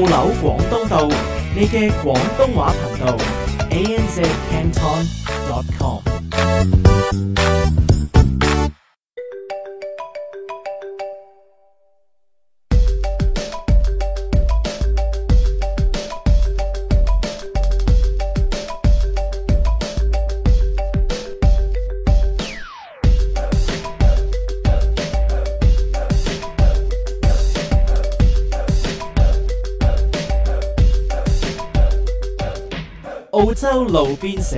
紐廣東道，你嘅廣東話頻道 anzcanton.com。澳洲路邊社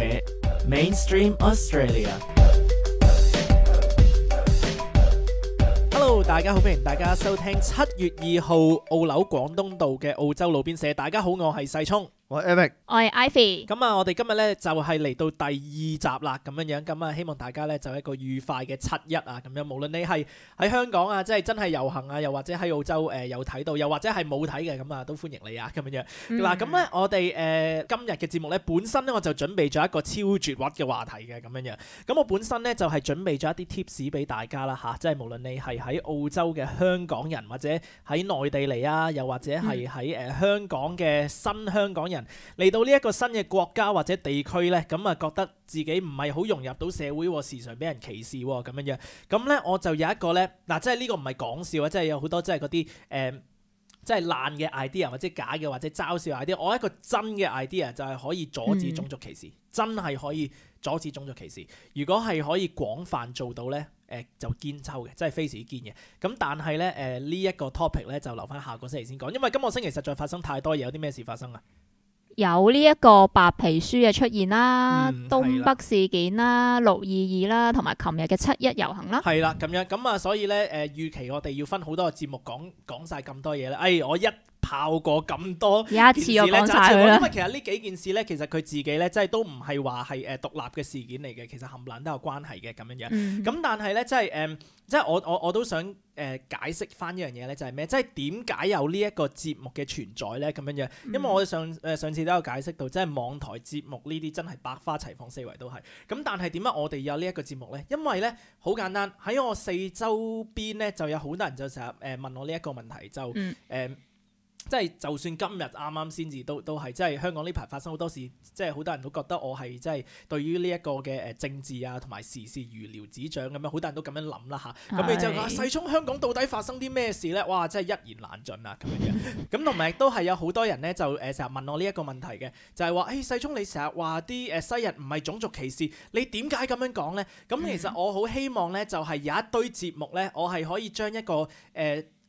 Mainstream Australia。Hello， 大家好，歡迎大家收聽7月2號澳紐廣東道嘅澳洲路邊社。大家好，我係細聰，我係 Eric， 我係 Ivy。咁啊，我哋今日咧就係嚟到第2集啦，咁樣樣。咁啊，希望大家咧就一個愉快嘅7·1啊，咁樣。無論你係喺香港啊，即係真係遊行啊，又或者喺澳洲有睇到，又或者係冇睇嘅，咁啊都歡迎你啊，咁樣樣。嗱，咁咧我哋今日嘅節目咧，本身咧我就準備咗一個超絕核嘅話題嘅，咁樣樣。咁我本身咧就係準備咗一啲 tips 俾大家啦嚇，即係無論你係喺澳洲嘅香港人，或者喺內地嚟啊，又或者係喺香港嘅新香港人嚟到呢一個新嘅國家或者地區咧，咁啊覺得自己唔係好融入到社會喎，時常俾人歧視喎，咁樣樣。咁咧我就有一個咧，嗱，即係呢個唔係講笑啊，即係有好多即係嗰啲即係爛嘅 idea 或者假嘅或者嘲笑 idea。我一個真嘅 idea 就係可以阻止種族歧視，真係可以阻止種族歧視。如果係可以廣泛做到咧，就堅抽嘅，即係非常之堅嘅。咁但係咧呢一個 topic 咧就留翻下個星期先講，因為今個星期實在發生太多嘢。有啲咩事發生啊？有呢一個白皮書嘅出現啦，東北事件啦，6·22啦，同埋琴日嘅7·1遊行啦。係啦，咁樣咁啊，所以咧預期我哋要分好多個節目講晒咁多嘢咧。我一炮過咁多件事咧，有一次我講晒佢啦。因為其實呢幾件事咧，其實佢自己咧，即係都唔係話係獨立嘅事件嚟嘅，其實冚唪唥都有關係嘅咁樣樣。咁但係咧，即係我都想解釋翻一樣嘢咧，就係咩？即係點解有呢一個節目嘅存在咧？咁樣樣，因為我上次都有解釋到，即係網台節目呢啲真係百花齊放，四圍都係。咁但係點解我哋有呢一個節目咧？因為咧好簡單，喺我四周邊咧就有好多人就成日問我呢一個問題，就即係就算今日啱啱先至都係，即係香港呢排發生好多事，即係好多人都覺得我係即係對於呢一個嘅政治啊同埋時事如聊指掌咁樣，好多人都咁樣諗啦嚇。咁你就話細聰，香港到底發生啲咩事咧？哇！真係一言難盡啊咁樣。咁同埋亦都係有好多人咧就成日問我呢一個問題嘅，就係話細聰，你成日話啲西人唔係種族歧視，你點解咁樣講咧？咁其實我好希望咧就係有一堆節目咧，我係可以將一個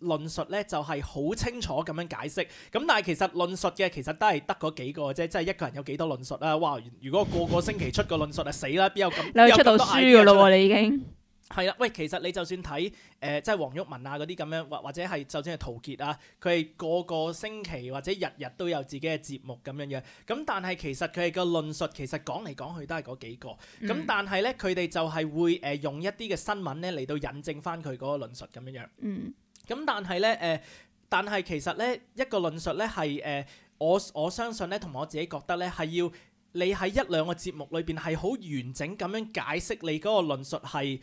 論述咧就係好清楚咁樣解釋，咁但係其實論述嘅其實都係得嗰幾個啫，即係一個人有幾多論述啊？哇！如果個個星期出個論述啊，死啦！邊有咁你出到書㗎咯喎，你已經係啦。喂，其實你就算睇即係黃毓民啊嗰啲咁樣，或者係就算係陶傑啊，佢係個個星期或者日日都有自己嘅節目咁樣樣。咁但係其實佢哋嘅論述其實講嚟講去都係嗰幾個。咁但係咧佢哋就係會用一啲嘅新聞咧嚟到引證翻佢嗰個論述咁樣樣。咁但係咧但係其實咧一個論述咧係我相信咧，同埋我自己覺得咧係要你喺1-2個節目裏邊係好完整咁樣解釋你嗰個論述係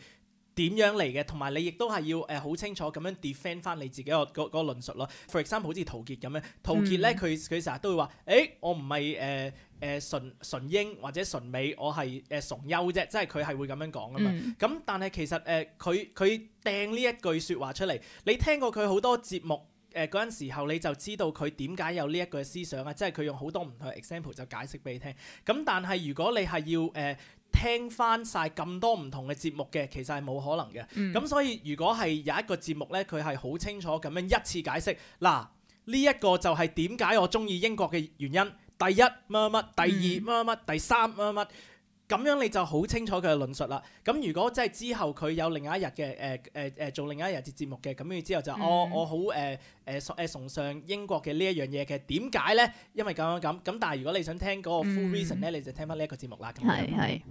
點樣嚟嘅，同埋你亦都係要好清楚咁樣 defend 翻你自己個論述咯。For example，好似陶傑咁樣，陶傑咧佢成日都會話，我唔係純英或者純美，我係崇優啫，即係佢係會咁樣講噶嘛。咁但係其實佢掟呢一句説話出嚟，你聽過佢好多節目嗰陣時候，你就知道佢點解有呢一句思想啊，即係佢用好多唔同嘅 example 就解釋俾你聽。咁但係如果你係要聽翻晒咁多唔同嘅節目嘅，其實係冇可能嘅。咁所以如果係有一個節目咧，佢係好清楚咁樣一次解釋，嗱呢一個就係點解我中意英國嘅原因。第一乜乜乜，第二乜乜乜，第三乜乜乜，咁樣你就好清楚佢嘅論述啦。咁如果即係之後佢有另一日嘅做另一日嘅節目嘅，咁之後就我好崇尚英國嘅呢一樣嘢嘅，點解咧？因為咁。咁但係如果你想聽嗰個 full reason 咧，你就聽翻呢一個節目啦。係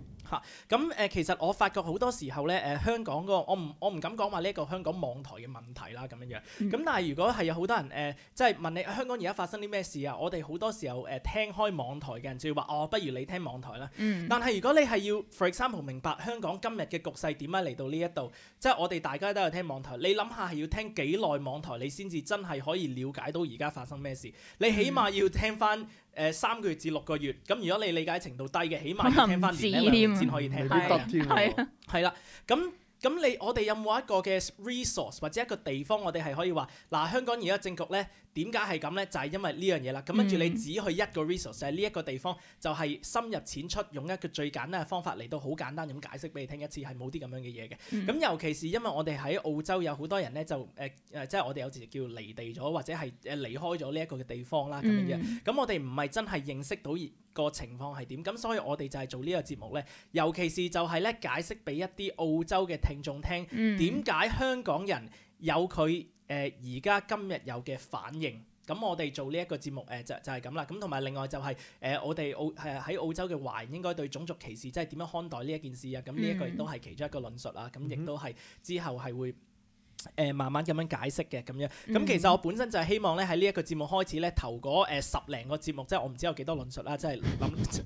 咁其實我發覺好多時候咧香港嗰個我唔敢講話呢一個香港網台嘅問題啦咁樣樣。咁但係如果係有好多人即係問你香港而家發生啲咩事啊？我哋好多時候聽開網台嘅人就會話不如你聽網台啦。但係如果你係要 for example 明白香港今日嘅局勢點解嚟到呢一度，即係我哋大家都有聽網台，你諗下係要聽幾耐網台你先至真係可以了解到而家發生咩事？你起碼要聽翻3個月至6個月，咁如果你理解程度低嘅，起碼要聽翻年兩年先可以聽到嘅。係啦，咁我哋有冇一個嘅 resource 或者一個地方，我哋係可以話嗱，香港而家政局咧點解係咁咧？就係因為呢樣嘢啦。咁跟住你只去一個 resource 喺呢一個地方，就係深入淺出，用一個最簡單嘅方法嚟到好簡單咁解釋俾你聽一次，係冇啲咁樣嘅嘢嘅。咁尤其是因為我哋喺澳洲有好多人咧，就即係我哋有時叫離地咗，或者係離開咗呢一個嘅地方啦咁樣樣。咁我哋唔係真係認識到個情況係點，咁所以我哋就係做呢個節目咧，尤其是就係咧解釋俾一啲澳洲嘅聽眾聽，點解香港人有佢而家今日有嘅反應。咁我哋做呢一個節目就係咁啦。咁同埋另外就係我哋喺澳洲嘅華人應該對種族歧視即係點樣看待呢一件事啊？咁呢一個亦都係其中一個論述啊。咁亦都係之後係會慢慢咁樣解釋嘅咁樣。咁其實我本身就係希望咧喺呢一個節目開始咧頭嗰10零個節目，即係我唔知有幾多論述啦，即係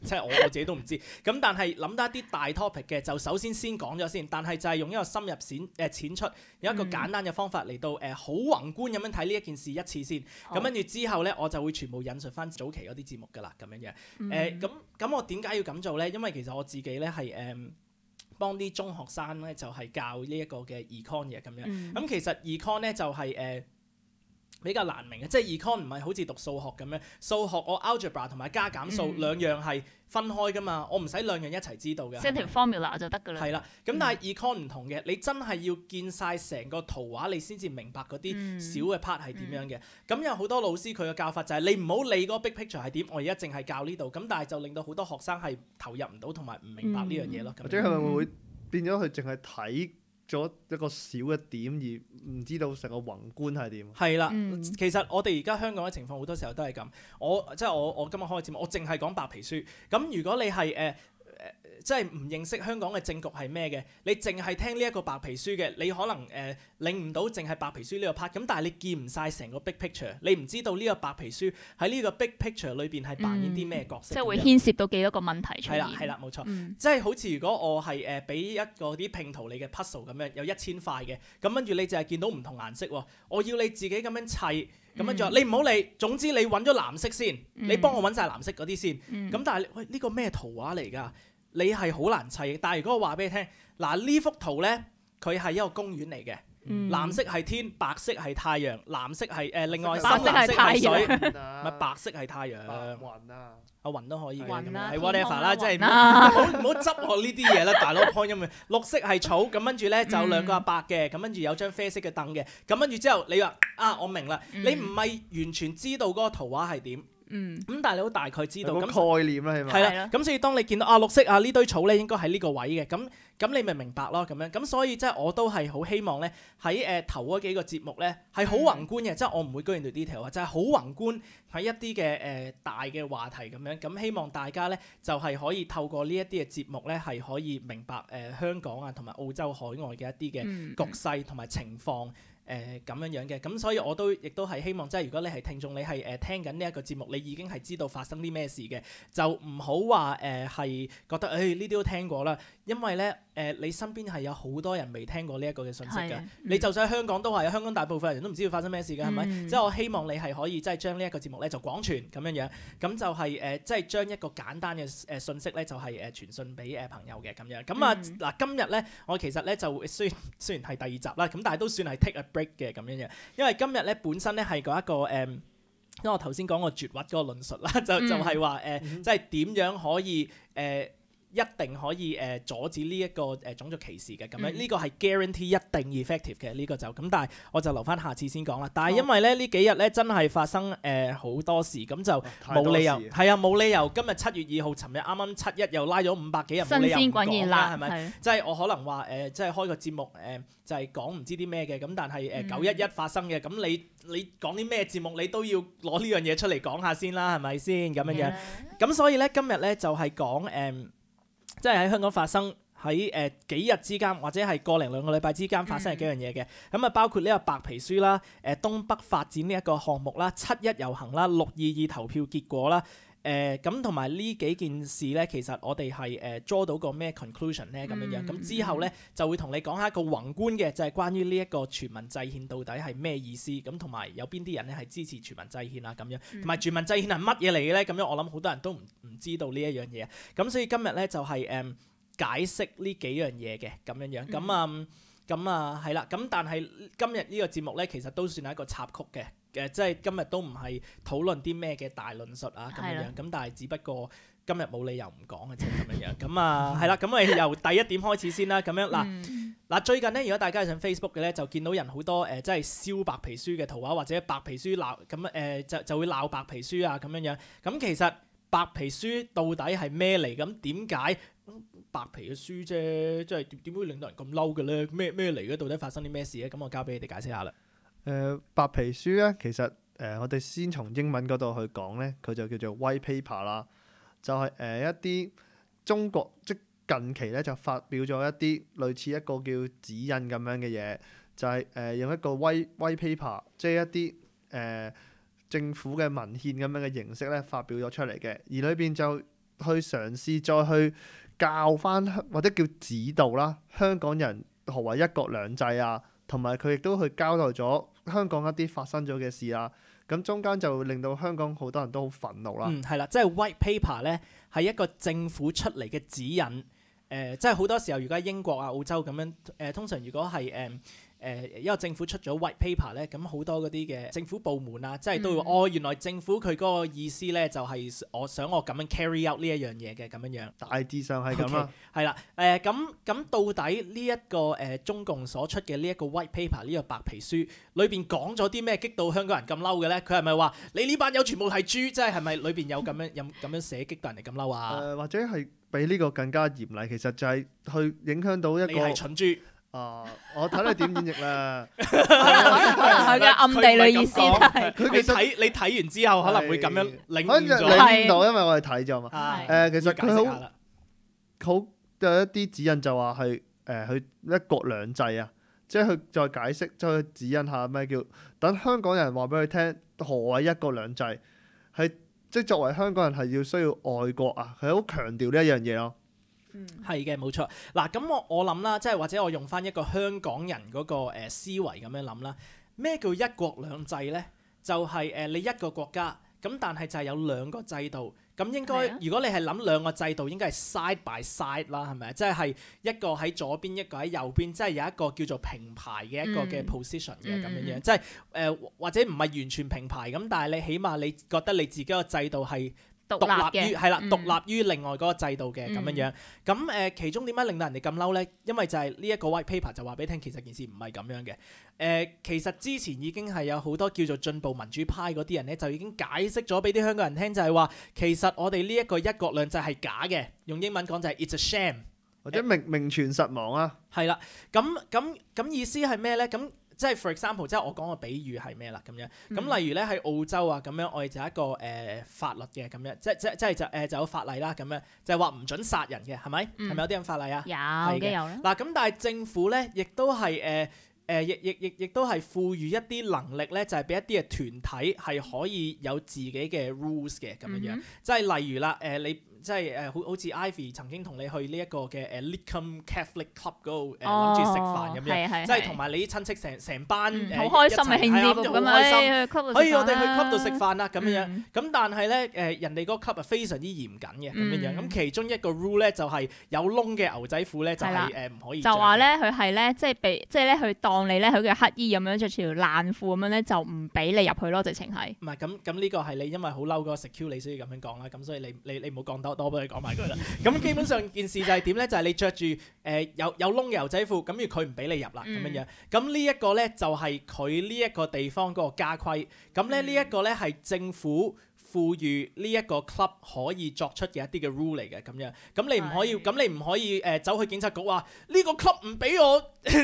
即係我自己都唔知。咁但係諗得一啲大 topic 嘅，就首先講咗先。但係就係用一個深入淺出，有一個簡單嘅方法嚟到好宏觀咁樣睇呢一件事一次先。咁跟住之後咧，我就會全部引述翻早期嗰啲節目㗎啦，咁樣樣。咁我點解要咁做咧？因為其實我自己咧係幫啲中學生咧就係教呢一個嘅 econ 嘅咁樣。咁其實 econ 咧就係比較難明嘅，即係 econ 唔係好似讀數學咁樣，數學我 algebra 同埋加減數兩樣係分開㗎嘛，我唔使兩樣一齊知道嘅。寫條 formula 就得㗎啦。係啦，咁但係 econ 唔同嘅，你真係要見晒成個圖畫，你先至明白嗰啲小嘅 part 係點樣嘅。咁有好多老師佢嘅教法就係你唔好理嗰個 big picture 係點，我而家淨係教呢度。咁但係就令到好多學生係投入唔到同埋唔明白呢樣嘢咯。或者係咪會變咗佢淨係睇咗一個小嘅點，而唔知道成個宏觀係點？係啦，其實我哋而家香港嘅情況好多時候都係咁。我今日開節目，我淨係講白皮書。咁如果你係即係唔認識香港嘅政局係咩嘅，你淨係聽呢一個白皮書嘅，你可能領唔到淨係白皮書呢個 part。咁但係你見唔晒成個 big picture， 你唔知道呢個白皮書喺呢個 big picture 裏邊係扮演啲咩角色。即係會牽涉到幾多個問題出現。係啦，冇錯。即係好似如果我係俾一個啲拼圖你嘅 puzzle 咁樣，有1000塊嘅，咁跟住你就係見到唔同顏色喎。我要你自己咁樣砌，咁跟住你唔好理，總之你揾咗藍色先，你幫我揾晒藍色嗰啲先。咁但係喂，呢個咩圖畫嚟㗎？你係好難砌，但係如果我話俾你聽，嗱呢幅圖咧，佢係一個公園嚟嘅，藍色係天，白色係太陽，藍色係另外深藍色係水，咪白色係太陽。雲啊，雲都可以嘅，係 whatever 啦，即係唔好執我呢啲嘢啦，大佬 point 咁嘅。綠色係草，咁跟住咧就兩個阿伯嘅，咁跟住有張啡色嘅凳嘅，咁跟住之後你話我明啦，你唔係完全知道嗰個圖畫係點。咁但係你好大概知道咁概念啦，係咪？係啦，咁所以當你見到綠色呢堆草咧，應該喺呢個位嘅，咁你咪明白咯，咁樣。咁所以即係我都係好希望咧喺頭嗰幾個節目咧係好宏觀嘅，即係我唔會 go into detail 啊，就係好宏觀喺一啲嘅大嘅話題咁樣。咁希望大家咧就係可以透過呢一啲嘅節目咧係可以明白香港啊同埋澳洲海外嘅一啲嘅局勢同埋情況。咁樣嘅，咁所以我亦都係希望，即係如果你係聽眾，你係聽緊呢一個節目，你已經係知道發生啲咩事嘅，就唔好話係覺得呢啲都聽過啦，因為咧你身邊係有好多人未聽過呢一個嘅信息㗎。你就算喺香港都係，香港大部分人都唔知道發生咩事㗎，係咪？即係我希望你係可以即係將呢一個節目咧就廣傳咁樣樣，咁就係即係將一個簡單嘅信息咧就係傳訊俾朋友嘅咁樣。咁嗱今日咧我其實咧就雖然係第2集啦，咁但係都算係 take a break 嘅咁樣樣，因為今日咧本身咧係嗰一個因為我頭先講過絕核嗰個論述啦，就係話即係點樣可以一定可以阻止呢一個種族歧視嘅咁樣，呢個係 guarantee 一定 effective 嘅，呢個就咁，但係我就留翻下次先講啦。但係因為咧呢幾日咧真係發生好多事，咁就冇理由冇理由今日7月2號，尋日啱啱7·1又拉咗500幾人，冇理由唔講啦，係咪？即係我可能話即係開個節目就係講唔知啲咩嘅，咁但係9·11發生嘅，咁你講啲咩節目你都要攞呢樣嘢出嚟講下先啦，係咪先咁樣樣？咁所以咧今日咧就係講即係喺香港發生。喺幾日之間，或者係個零兩個禮拜之間發生嘅幾樣嘢嘅，咁啊包括呢個白皮書啦、東北發展呢一個項目啦、7·1遊行啦、6·22投票結果啦，咁同埋呢幾件事咧，其實我哋係draw到個咩 conclusion 咧咁樣樣，咁之後咧就會同你講下一個宏觀嘅，就係關於呢一個全民制憲到底係咩意思，咁同埋有邊啲人咧係支持全民制憲啊咁樣，同埋全民制憲係乜嘢嚟嘅咧？咁樣我諗好多人都唔知道呢一樣嘢，咁所以今日咧就係解釋呢幾樣嘢嘅咁樣樣，咁係啦，咁但係今日呢個節目咧，其實都算係一個插曲嘅，即係今日都唔係討論啲咩嘅大論述啊咁樣樣，咁但係只不過今日冇理由唔講嘅啫咁樣樣，咁係啦，咁我哋由第一點開始先啦，咁樣嗱最近咧，如果大家係上 Facebook 嘅咧，就見到人好多即係燒白皮書嘅圖畫，或者白皮書鬧咁就會鬧白皮書啊咁樣樣，咁其實白皮書到底係咩嚟？咁點解？白皮嘅書啫，即係點會令到人咁嬲嘅咧？咩嚟嘅？到底發生啲咩事咧？咁我交俾你哋解釋下啦。白皮書咧，其實我哋先從英文嗰度去講咧，佢就叫做 white paper 啦，就係一啲中國即近期咧就發表咗一啲類似一個叫指引咁樣嘅嘢，就係用一個 white paper， 即係一啲政府嘅文獻咁樣嘅形式咧發表咗出嚟嘅，而裏邊就去嘗試再去教翻或者叫指導啦，香港人何為一國兩制啊，同埋佢亦都去交代咗香港一啲發生咗嘅事啦。咁中間就令到香港好多人都好憤怒啦。係啦，即係 white paper 咧係一個政府出嚟嘅指引。即係好多時候，如果喺英國啊、澳洲咁樣，通常如果係一個政府出咗 white paper 咧，咁好多嗰啲嘅政府部門啊，即係都會原來政府佢嗰個意思咧，就係我想我咁樣 carry out 呢一樣嘢嘅咁樣樣。大致上係咁啦。係啦，咁到底呢一個中共所出嘅呢一個 white paper 呢個白皮書裏邊講咗啲咩激到香港人咁嬲嘅咧？佢係咪話你呢班友全部係豬？即係咪裏邊有咁樣寫激到人哋咁嬲啊？或者係比呢個更加嚴厲，其實就係去影響到一個。你係蠢豬。我睇你點演繹啦。可能佢嘅暗地裏意思係佢其實你睇完之後可能會咁樣領悟咗。領悟到，因為我哋睇咗嘛。其實佢好有一啲指引就話係去一國兩制啊，即係佢再解釋，再去指引下咩叫等香港人話俾佢聽何謂一國兩制，係即係作為香港人係要需要愛國啊，佢好強調呢一樣嘢咯。係嘅，冇錯。嗱，咁我諗啦，即係或者我用翻一個香港人嗰個思維咁樣諗啦。咩叫一國兩制咧？就係你一個國家，咁但係就係有兩個制度。咁應該如果你係諗兩個制度，應該係 side by side 啦，係咪？即係一個喺左邊，一個喺右邊，即係有一個叫做平排嘅一個嘅 position 嘅咁樣樣。即係或者唔係完全平排咁，但係你起碼你覺得你自己個制度係獨立於係啦，獨立於另外嗰個制度嘅咁樣樣。咁其中點解令到人哋咁嬲咧？因為就係呢一個 white paper 就話俾你聽，其實件事唔係咁樣嘅。其實之前已經係有好多叫做進步民主派嗰啲人咧，就已經解釋咗俾啲香港人聽，就係話其實我哋呢一個一國兩制係假嘅。用英文講就係 it's a sham， 或者名存實亡啊。係啦，咁意思係咩咧？咁即係 for example，即係我講個比喻係咩啦咁樣。咁例如咧喺澳洲啊咁樣，我哋就一個法律嘅咁樣，即係就有法例啦咁樣，就係話唔準殺人嘅，係咪？係咪有啲咁法例啊？有嘅有啦。嗱咁但係政府咧，亦都係亦都係賦予一啲能力咧，就係俾一啲嘅團體係可以有自己嘅 rules 嘅咁樣樣。即係例如啦，你。即係好似 Ivy 曾經同你去呢一個嘅Lidcombe Catholic Club 嗰度諗住食飯咁樣，即係同埋你啲親戚成班好開心嘅慶祝咁樣，可以我哋去 club 度食飯啦咁樣。咁但係咧人哋嗰個 club 係非常之嚴謹嘅咁樣。咁其中一個 rule 咧就係有窿嘅牛仔褲咧就係唔可以。就話咧佢係咧即係咧佢當你咧佢嘅乞衣咁樣着條爛褲咁樣咧就唔俾你入去咯，直情係。唔係咁呢個係你因為好嬲嗰個 security 所以咁樣講啦。咁所以你唔好講多俾你講埋佢啦。咁基本上件事就係點咧？就係你着住有窿嘅牛仔褲，咁而佢唔俾你入啦咁樣樣。咁呢一個咧就係佢呢一個地方嗰個家規。咁咧呢一個咧係政府賦予呢一個 club 可以作出嘅一啲嘅 rule 嚟嘅咁樣。咁你唔可以走去警察局話呢個 club 唔俾我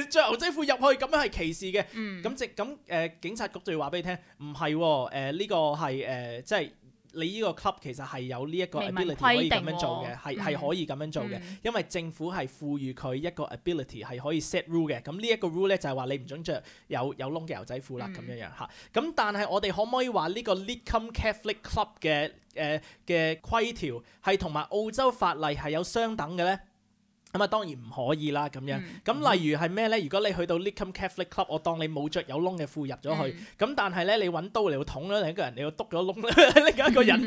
着牛仔褲入去，咁樣係歧視嘅。咁警察局就要話俾你聽，唔係喎，呢個係即係你呢個 club 其實係有呢一個明文 ability 可以規定咁樣做嘅，係可以咁樣做嘅，因為政府係賦予佢一個 ability 係可以 set rule 嘅。咁呢一個 rule 咧就係話你唔準着有窿嘅牛仔褲啦咁樣樣嚇。咁但係我哋可唔可以話呢個 Lidcombe Catholic Club 嘅規條係同埋澳洲法例係有相等嘅咧？咁啊當然唔可以啦咁樣。咁例如係咩咧？如果你去到 Lidcombe Catholic Club，我當你冇着有窿嘅褲入咗去，咁但係咧你揾刀嚟到捅咗另一個人，你要篤咗窿另一個人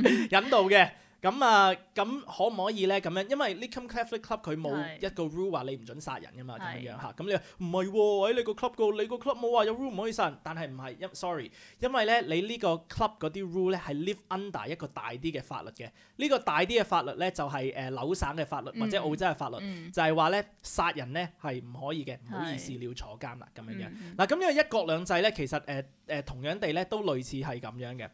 引導嘅。咁可唔可以咧咁樣？因為 Lidcombe Catholic Club 佢冇一個 rule 話你唔準殺人噶嘛，咁樣嚇。咁你話唔係喎？喺你個 club 度，你個 club 冇話有 rule 唔可以殺人，但係唔係，sorry，因為咧你呢個 club 嗰啲 rule 咧係 live under 一個大啲嘅法律嘅。呢個大啲嘅法律咧就係紐省嘅法律或者澳洲嘅法律，就係話咧殺人咧係唔可以嘅，唔好意思，你要坐監啦咁樣樣。嗱咁因為一國兩制咧，其實同樣地咧都類似係咁樣嘅，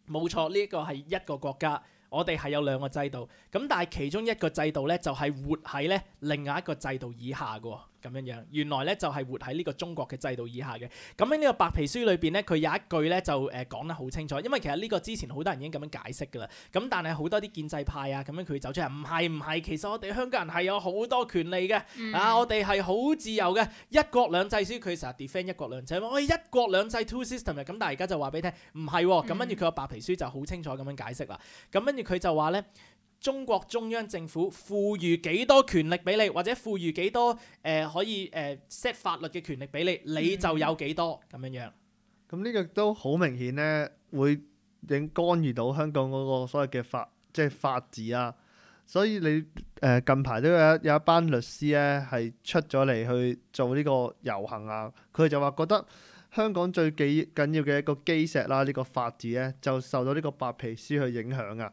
冇錯，呢個係一個國家。我哋係有兩個制度，咁但係其中一個制度咧就係活喺咧另外一個制度以下嘅喎，咁樣樣。原來咧就係活喺呢個中國嘅制度以下嘅。咁喺呢個白皮書裏邊咧，佢有一句咧就講得好清楚，因為其實呢個之前好多人已經咁樣解釋㗎啦。咁但係好多啲建制派啊，咁樣佢走出嚟，唔係，其實我哋香港人係有好多權利嘅，我哋係好自由嘅，一國兩制書佢成日 defend 一國兩制，我哋一國兩制 two system 嘅。咁但係而家就話俾你聽，唔係喎。咁跟住佢個白皮書就好清楚咁樣解釋啦。咁跟住佢就話咧，中國中央政府賦予幾多權力俾你，或者賦予幾多可以set 法律嘅權力俾你，你就有幾多咁樣樣。咁呢個都好明顯咧，會干預到香港嗰個所謂嘅即係法治啊。所以你近排都有一班律師咧係出咗嚟去做呢個遊行啊，佢就話覺得香港最緊要嘅一個基石啦，呢個法治咧就受到呢個白皮書去影響啊。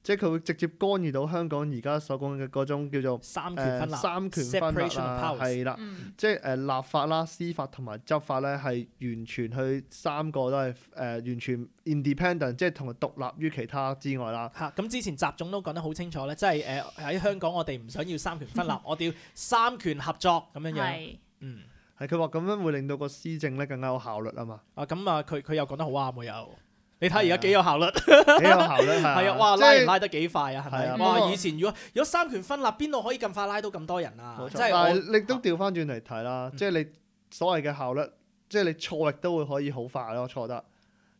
即係佢會直接干預到香港而家所講嘅嗰種叫做三權分立，separation of powers，係啦，即係立法啦、司法同埋執法咧係完全去三個都係完全 independent， 即係同埋獨立於其他之外啦。咁之前習總都講得好清楚咧，即係喺香港我哋唔想要三權分立，我哋要三權合作咁樣樣。係佢話咁樣會令到個施政咧更加有效率啊嘛。佢又講得好啱喎又。你睇而家幾有效率，幾有效率係啊！哇，拉得幾快啊，係咪？哇！以前如果三權分立，邊度可以咁快拉到咁多人啊？即係但係你都調翻轉嚟睇啦，即係你所謂嘅效率，即係你錯亦都會可以好快咯，錯得。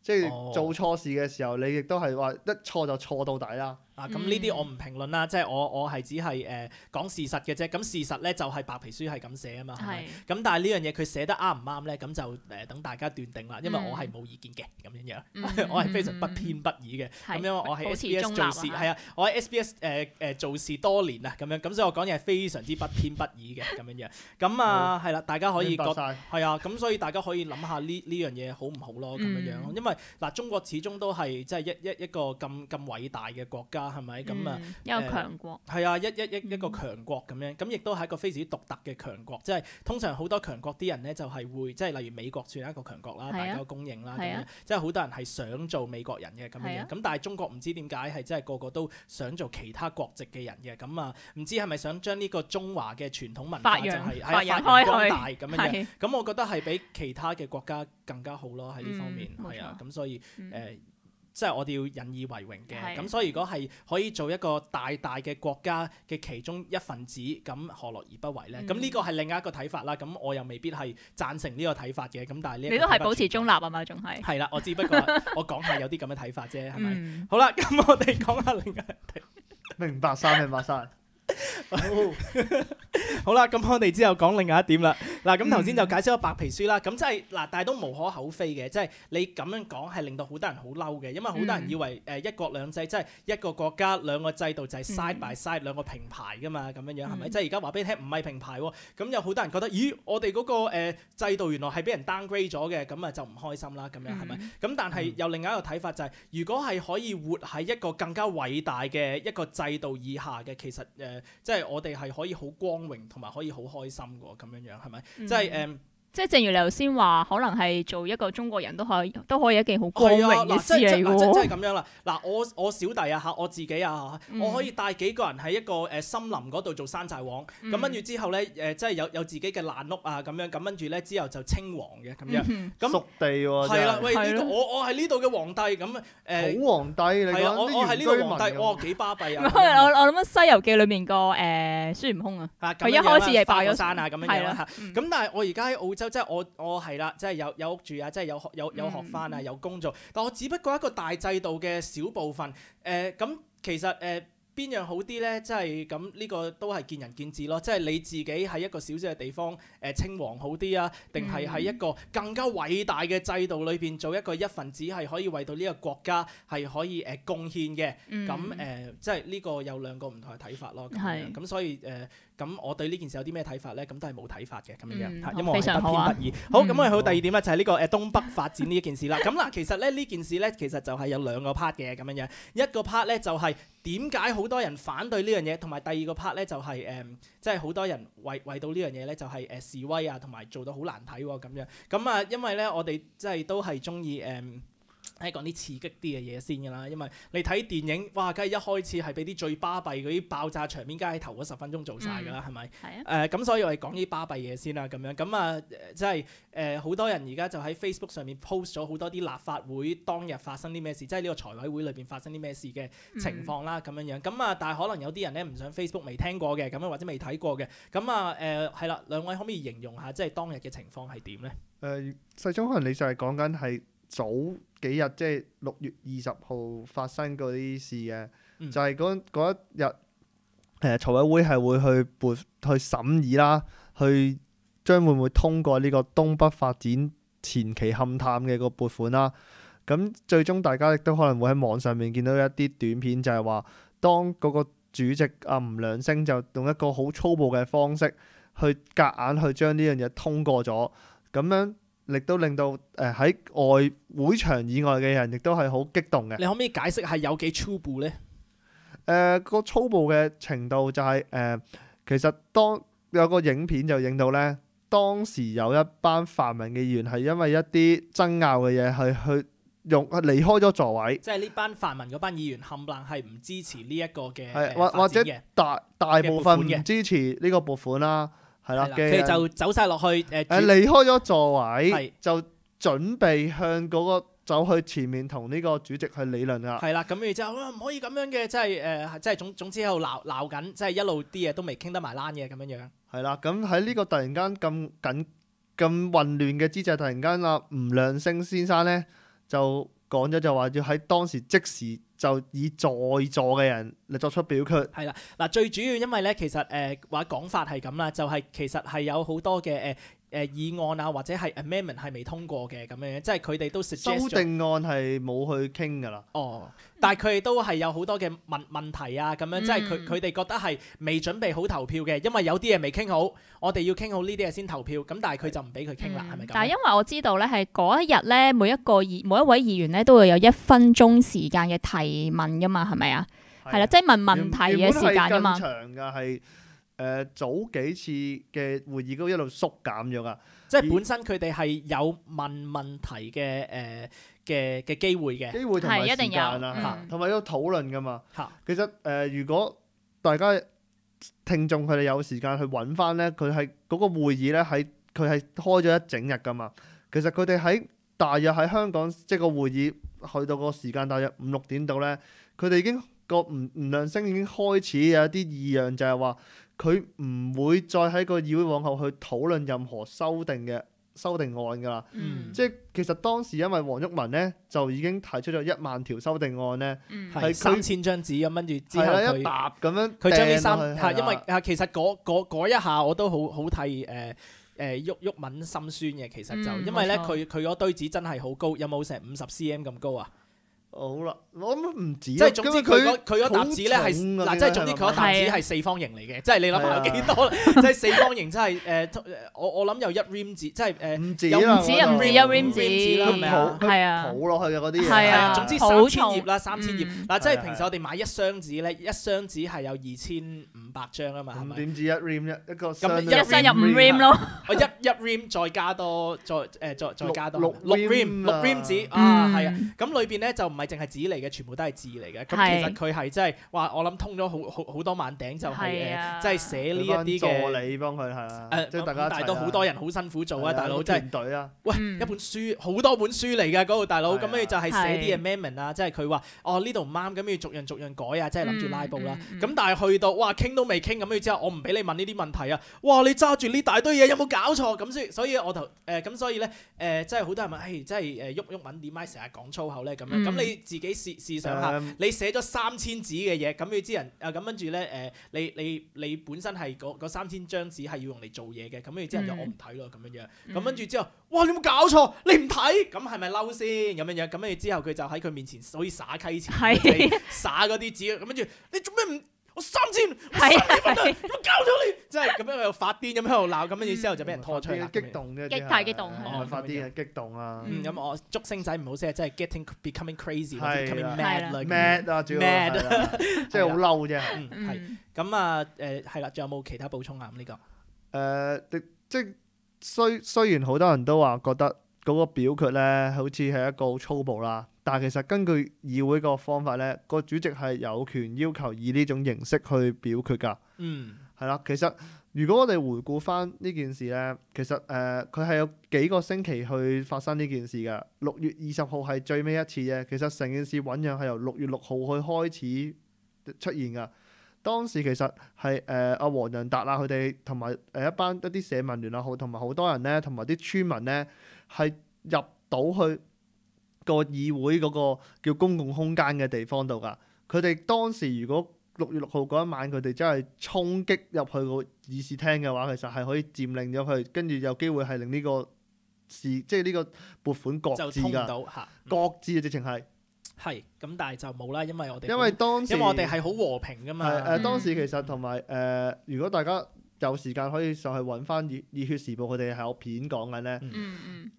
即係做錯事嘅時候，你亦都係話一錯就錯到底啦。咁呢啲我唔評論啦，即係我係只係講事實嘅啫。咁事實咧就係白皮書係咁寫啊嘛，係咪？咁但係呢樣嘢佢寫得啱唔啱咧？咁就等大家斷定啦。因為我係冇意見嘅咁樣樣，我係非常不偏不倚嘅。咁因為我喺 SBS 做事係啊，我喺 SBS 做事多年啊，咁樣咁所以我講嘢係非常之不偏不倚嘅咁樣樣。咁係啦，大家可以覺係啊，咁所以大家可以諗下呢樣嘢好唔好咯咁樣樣。因為嗱，中國始終都係即係一個咁偉大嘅國家。係咪咁啊？一個強國係啊，一個強國咁樣，咁亦都係一個非常之獨特嘅強國。即係通常好多強國啲人咧，就係會即係例如美國算係一個強國啦，大家都公認啦咁樣。即係好多人係想做美國人嘅咁樣。咁但係中國唔知點解係真係個個都想做其他國籍嘅人嘅。咁啊，唔知係咪想將呢個中華嘅傳統文化就係發揚光大咁樣。咁我覺得係比其他嘅國家更加好咯喺呢方面係啊。咁所以即係我哋要引以為榮嘅，咁所以如果係可以做一個大嘅國家嘅其中一份子，咁何樂而不為咧？咁呢個係另一個睇法啦。咁我又未必係贊成呢個睇法嘅。咁但係呢，你都係保持中立啊嘛，仲係。係啦，我只不過我講下有啲咁嘅睇法啫，係咪？好啦，咁我哋講下另一題。明白晒。好啦，咁我哋之後講另外一點啦。嗱，咁頭先就解釋咗白皮書啦。咁即係嗱，但係都無可厚非嘅，即係你咁樣講係令到好多人好嬲嘅，因為好多人以為一國兩制即係一個國家兩個制度就係 side by side 兩個平排噶嘛，咁樣樣係咪？即係而家話俾你聽唔係平排喎，咁有好多人覺得，咦，我哋嗰個制度原來係俾人 downgrade 咗嘅，咁啊就唔開心啦，咁樣係咪？咁但係有另外一個睇法就係，如果係可以活喺一個更加偉大嘅一個制度以下嘅，其實即係我哋係可以好光榮同埋可以好開心嘅喎，咁樣樣係咪？即係即係正如你頭先話，可能係做一個中國人都可以一件好光榮嘅事嚟即喎。係咁樣啦。嗱，我小弟啊嚇，我自己啊嚇，我可以帶幾個人喺一個森林嗰度做山寨王，咁跟住之後咧即係有自己嘅爛屋啊咁樣，咁跟住咧之後就稱王嘅咁樣。咁屬地喎，係啦，喂，係咯我係呢度嘅皇帝咁好皇帝你係啊，我講係呢度皇帝，哇幾巴閉啊！我諗《西遊記》裏面個孫悟空啊，佢一開始係拜咗山啊咁樣樣啦嚇。咁但係我而家喺澳洲，即係我係啦，即係有屋住啊，即係有學翻啊，有工作。但我只不過一個大制度嘅小部分。咁其實邊樣好啲咧？即係咁呢個都係見仁見智咯。即係你自己喺一個小小嘅地方稱王好啲啊，定係喺一個更加偉大嘅制度裏邊做一份子，係可以為到呢個國家係可以貢獻嘅。咁即係呢個有兩個唔同嘅睇法咯。咁所以咁我對呢件事有啲咩睇法咧？咁都係冇睇法嘅咁樣樣，因為我係不偏不倚。好，咁我哋去到第二點咧，就係呢個東北發展呢一件事啦。咁嗱，其實咧呢件事咧，其實就係有兩個 part 嘅咁樣樣。一個 part 咧就係點解好多人反對呢樣嘢，同埋第二個 part 咧就係即係好多人為到呢樣嘢咧，就係示威啊，同埋做到好難睇喎咁樣。咁啊，因為咧我哋即係都係中意講啲刺激啲嘅嘢先㗎啦，因為你睇電影，哇，梗係一開始係俾啲最巴閉嗰啲爆炸場面，梗係頭嗰10分鐘做晒㗎啦，係咪？係啊。咁所以我哋講啲巴閉嘢先啦，咁樣咁啊，即係好多人而家就喺 Facebook 上面 post 咗好多啲立法會當日發生啲咩事，即係呢個財委會裏邊發生啲咩事嘅情況啦，咁樣樣。咁啊，但係可能有啲人咧唔上 Facebook 未聽過嘅，咁樣或者未睇過嘅，咁啊係啦，兩位可唔可以形容下即係當日嘅情況係點咧？世聰可能你就係講緊係早幾日，即係6月20號發生嗰啲事嘅，就係嗰一日財委會係會去審議啦，去將會唔會通過呢個東北發展前期勘探嘅個撥款啦。咁最終大家亦都可能會喺網上面見到一啲短片，就係話當嗰個主席吳亮星就用一個好粗暴嘅方式去夾硬去將呢樣嘢通過咗，咁樣亦都令到喺外會場以外嘅人亦都係好激動嘅。你可唔可以解釋下有幾粗暴咧？個粗暴嘅程度就係其實當有個影片就影到咧，當時有一班泛民嘅議員係因為一啲爭拗嘅嘢係去離開咗座位。即係呢班泛民嗰班議員冚唪唥係唔支持呢一個嘅或者大部分唔支持呢個撥款啦。係啦，佢哋就走晒落去離開咗座位，就準備向嗰個走去前面同呢個主席去理論啦。係啦，咁然之後唔可以咁樣嘅，即係總之喺度鬧緊，即係一路啲嘢都未傾得埋欄嘅咁樣樣。係啦，咁喺呢個突然間咁混亂嘅之際，突然間吳亮星先生咧就講咗，就話要喺當時即時就以在座嘅人嚟作出表決。係啦，嗱，最主要因為咧，其實話講法係咁啦，就係其實係有好多嘅議案啊，或者係 amendment 係未通過嘅咁樣，即係佢哋都 suggest 修訂案係冇去傾㗎啦。但係佢哋都係有好多嘅問題啊，咁樣即係佢哋覺得係未準備好投票嘅，因為有啲嘢未傾好，我哋要傾好呢啲嘢先投票。咁但係佢就唔俾佢傾啦，係咪咁？但係因為我知道咧，係嗰一日咧，每一位議員咧都會有1分鐘時間嘅提問㗎嘛，係咪啊？係啦，即係問問題嘅時間㗎嘛。原本係更長㗎，係早幾次嘅會議都一路縮減咗㗎。即係本身佢哋係有問題嘅機會嘅，機會同埋時間啦，同埋有討論㗎嘛。其實如果大家聽眾佢哋有時間去揾翻咧，佢係嗰個會議咧佢係開咗一整日㗎嘛。其實佢哋大約喺香港即係個會議去到個時間大約5、6點度咧，佢哋已經吳亮星已經開始有一啲異樣，就係話佢唔會再喺個議會往後去討論任何修訂案㗎啦。即係其實當時因為黃毓民咧就已經提出咗1萬條修訂案咧，係3000張紙咁，跟住之後一沓咁樣佢將呢因為其實嗰一下我都好替毓民心酸嘅。其實就因為咧佢嗰堆紙真係好高，有冇成50 cm 咁高啊？好啦，我諗唔止。即係總之佢嗰沓紙咧係嗱，即係總之佢嗰沓紙係4方形嚟嘅，即係你諗下有幾多？即係4方形，真係我諗有1 rim 紙，即係唔止有1 rim 紙啦，係咪啊？係啊，抱落去嘅嗰啲嘢。係啊，總之3000頁啦，3000頁嗱，即係平時我哋買1箱紙咧，1箱紙係有2500 500張啊嘛，係咪？咁點知一 rim 一個咁一箱入5 rim 咯，我一 rim 再加多再加多六6 rim 啊6 rim 紙啊，係啊，咁裏邊咧就唔係淨係紙嚟嘅，全部都係字嚟嘅。咁係其實佢係真係哇，我諗通咗好多萬頂就係係啊即係寫呢一啲助嘅理幫佢係啊，誒，即係大家一齊但係都好多人好辛苦做啊，大佬真係。團隊啊，喂，嗯一本書好多本書嚟㗎，嗰度大佬，係啊咁跟住就係寫啲係 amendment 啊，即係佢話哦呢度唔啱，咁要逐樣改啊，即係諗住拉布啦。嗯咁但係去到哇傾都未傾，咁跟住之後我唔俾你問呢啲問題啊，哇你揸住呢大堆嘢有冇搞錯？咁所以我頭咁所以咧即係好多人問，誒即係鬱文點解成日講粗口咧咁樣？咁你自己試想下，你寫咗3000字嘅嘢，咁你知人咁跟住咧你本身係嗰3000張紙係要用嚟做嘢嘅，咁跟住之後就我唔睇咯咁樣樣，咁跟住之後，哇你有冇搞錯？你唔睇，咁係咪嬲先咁樣樣？咁跟住之後佢就喺佢面前好似耍溪錢，係撒嗰啲紙，咁跟住你做咩唔？我3000，係有冇搞咗你？即係咁樣喺度發癲咁喺度鬧，咁跟住之後就俾人拖出去啦。激動嘅，太激動唔係發癲嘅激動啊！咁我竹星仔唔好寫，即係 becoming crazy 或者係 becoming 啦 mad 啦。 mad 啊，主要 mad 係啦即係好嬲啫。係咁啊係啦，仲有冇其他補充啊？咁呢個即係雖然好多人都話覺得嗰個表決咧，好似係一個好粗暴啦。但係其實根據議會個方法咧，個主席係有權要求以呢種形式去表決㗎。係啦。其實如果我哋回顧翻呢件事咧，其實佢係有幾個星期去發生呢件事㗎。6月20號係最尾一次嘅。其實成件事醖釀係由6月6號去開始出現㗎。當時其實係阿黃洋達啊，佢哋同埋一啲社民聯啊，同埋好多人咧，同埋啲村民咧，係入到去個議會嗰個叫公共空間嘅地方度㗎。佢哋當時如果6月6號嗰一晚，佢哋真係衝擊入去個議事廳嘅話，其實係可以佔領咗佢，跟住有機會係令呢個即係呢個撥款擱置就通唔㗎，到嚇。擱置啊，直情係。係咁，但係就冇啦，因為我哋因為當時我哋係好和平㗎嘛。當時其實同埋如果大家有時間可以上去揾翻熱血時報，佢哋係有片講緊咧。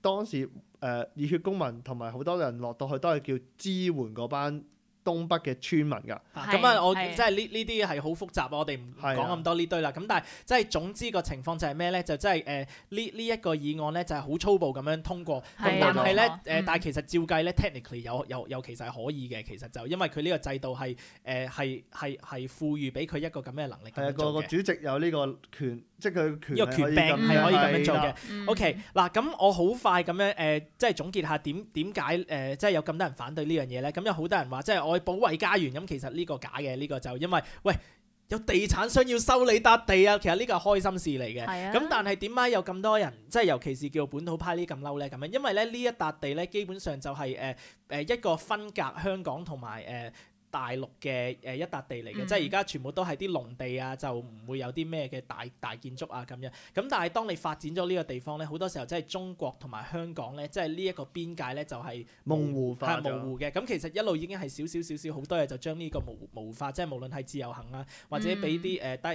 當時熱血公民同埋好多人落到去都係叫支援嗰班東北嘅村民㗎。咁啊，我即係呢啲係好複雜，我哋唔講咁多呢堆啦。咁但係即係總之個情況就係咩咧？就即係呢一個議案咧，就係好粗暴咁樣通過。咁但係咧但係其實照計咧 ，technically 有其實係可以嘅。其實就因為佢呢個制度係係賦予俾佢一個咁嘅能力。係啊，個主席有呢個權，即係佢權呢個權柄係可以咁樣做嘅。OK，嗱咁我好快咁樣即係總結下點解即係有咁多人反對呢樣嘢咧？咁有好多人話即係我保衞家園，咁其實呢個假嘅，呢個就因為喂有地產商要收你笪地啊，其實呢個係開心事嚟嘅。咁但係點解有咁多人即係尤其是叫本土派呢咁嬲咧？咁樣因為咧呢一笪地咧基本上就係一個分隔香港同埋大陸嘅一笪地嚟嘅，即係而家全部都係啲農地啊，就唔會有啲咩嘅大建築啊咁樣。咁但係當你發展咗呢個地方咧，好多時候即係中國同埋香港咧，即係呢一個邊界咧就係模糊化，模糊嘅。咁其實一路已經係少少好多嘢就將呢個模糊化，即係無論係自由行啊，或者俾啲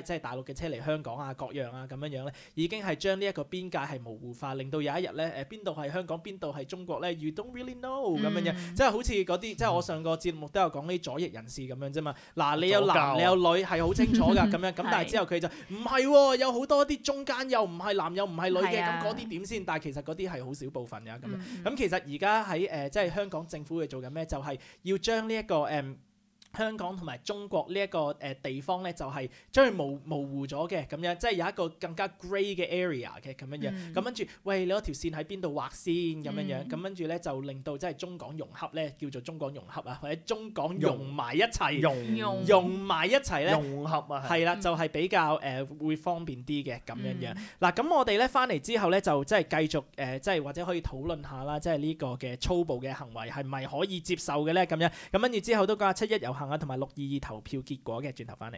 即係大陸嘅車嚟香港啊各樣啊咁樣樣咧，已經係將呢一個邊界係模糊化，令到有一日咧邊度係香港邊度係中國咧 ，you don't really know 咁樣樣，即係好似嗰啲即係我上個節目都有講啲左翼人士咁樣啫嘛。嗱，你有男你有女係好清楚㗎咁樣，咁但係之後佢就唔係喎，有好多啲中間又唔係男又唔係女嘅，咁嗰啲點先？但係其實嗰啲係好少部分㗎咁樣。咁其實而家喺即係香港政府去做緊咩？就係要將呢一個香港同埋中國呢一個地方咧，就係將佢模糊咗嘅咁樣，即係有一個更加 grey 嘅 area 嘅咁樣樣。咁跟住，喂，你嗰條線喺邊度畫先咁樣樣？咁跟住咧就令到即係中港融合咧，叫做中港融合啊，或者中港融埋一齊，融埋一齊咧，融合啊，係啦，就係比較會方便啲嘅咁樣樣。嗱，咁我哋咧翻嚟之後咧，就即係繼續即係或者可以討論下啦，即係呢個嘅粗暴嘅行為係咪可以接受嘅咧？咁樣咁跟住之後都講下7·1遊行啊，同埋6·22投票結果嘅，轉頭翻嚟。